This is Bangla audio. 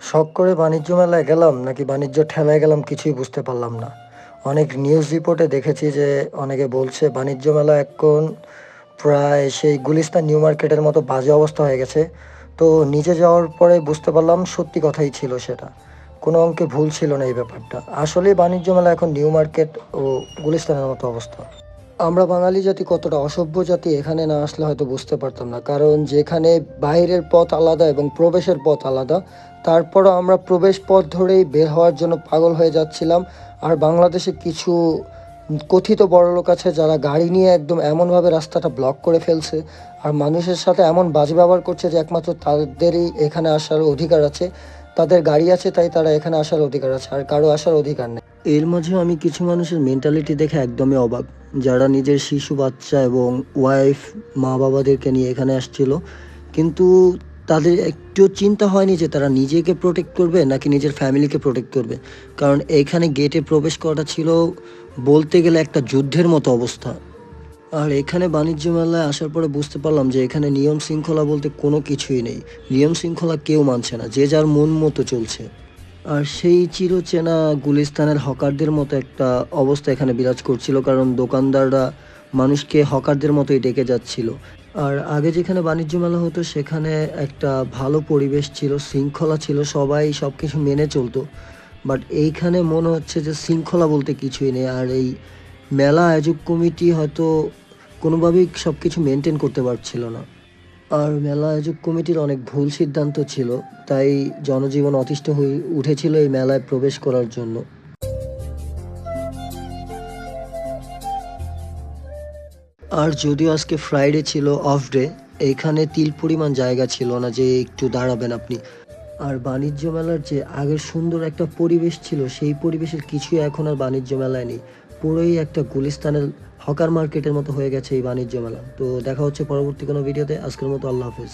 শখ করে বাণিজ্য মেলায় গেলাম নাকি বাণিজ্য ঠেলায় গেলাম কিছুই বুঝতে পারলাম না। অনেক নিউজ রিপোর্টে দেখেছি যে অনেকে বলছে বাণিজ্য মেলা এখন প্রায় সেই গুলিস্তান নিউ মার্কেটের মতো বাজে অবস্থা হয়ে গেছে। তো নিজে যাওয়ার পরে বুঝতে পারলাম সত্যি কথাই ছিল সেটা। কোনো অঙ্কে ভুল ছিল না এই ব্যাপারটা। আসলেই বাণিজ্য মেলা এখন নিউ মার্কেট ও গুলিস্তানের মতো অবস্থা। আমরা বাঙালি জাতি কতটা অসভ্য জাতি এখানে না আসলে হয়তো বুঝতে পারতাম না, কারণ যেখানে বাইরের পথ আলাদা এবং প্রবেশের পথ আলাদা, তারপরও আমরা প্রবেশ পথ ধরেই বের হওয়ার জন্য পাগল হয়ে যাচ্ছিলাম। আর বাংলাদেশে কিছু কথিত বড়লোক আছে যারা গাড়ি নিয়ে একদম এমনভাবে রাস্তাটা ব্লক করে ফেলছে আর মানুষের সাথে এমন বাজে ব্যবহার করছে যে একমাত্র তাদেরই এখানে আসার অধিকার আছে। তাদের গাড়ি আছে তাই তারা এখানে আসার অধিকার আছে, আর কারো আসার অধিকার নেই। এর মাঝেও আমি কিছু মানুষের মেন্টালিটি দেখে একদমই অবাক, যারা নিজের শিশু বাচ্চা এবং ওয়াইফ মা বাবাদেরকে নিয়ে এখানে আসছিল, কিন্তু তাদের একটু চিন্তা হয়নি যে তারা নিজেকে প্রোটেক্ট করবে নাকি নিজের ফ্যামিলিকে প্রোটেক্ট করবে। কারণ এইখানে গেটে প্রবেশ করা ছিল বলতে গেলে একটা যুদ্ধের মতো অবস্থা। আর এখানে বাণিজ্য মেলায় আসার পরে বুঝতে পারলাম যে এখানে নিয়ম শৃঙ্খলা বলতে কোনো কিছুই নেই। নিয়ম শৃঙ্খলা কেউ মানছে না, যে যার মন মতো চলছে। আর সেই চিরচেনা গুলিস্তানের হকারদের মতো একটা অবস্থা এখানে বিরাজ করছিল, কারণ দোকানদাররা মানুষকে হকারদের মতোই ডেকে যাচ্ছিল। আর আগে যেখানে বাণিজ্য মেলা হতো সেখানে একটা ভালো পরিবেশ ছিল, শৃঙ্খলা ছিল, সবাই সব কিছু মেনে চলতো। বাট এইখানে মনে হচ্ছে যে শৃঙ্খলা বলতে কিছুই নেই। আর এই মেলা আয়োজক কমিটি হয়তো কোনোভাবেই সব কিছু মেনটেন করতে পারছিল না। আর মেলা আয়োজক কমিটির অনেক ভুল সিদ্ধান্ত ছিল, তাই জনজীবন অতিষ্ঠ হয়ে উঠেছিল এই মেলায় প্রবেশ করার জন্য। আর যদিও আজকে ফ্রাইডে ছিল, অফ ডে, এইখানে তিল পরিমাণ জায়গা ছিল না যে একটু দাঁড়াবেন আপনি। আর বাণিজ্য মেলার যে আগের সুন্দর একটা পরিবেশ ছিল সেই পরিবেশের কিছুই এখন আর বাণিজ্য মেলায় নেই। পুরোই একটা গুলিস্তানের হকার মার্কেটের মতো হয়ে গেছে এই বাণিজ্য মেলা। তো দেখা হচ্ছে পরবর্তী কোনো ভিডিওতে। আজকের মতো আল্লাহ হাফেজ।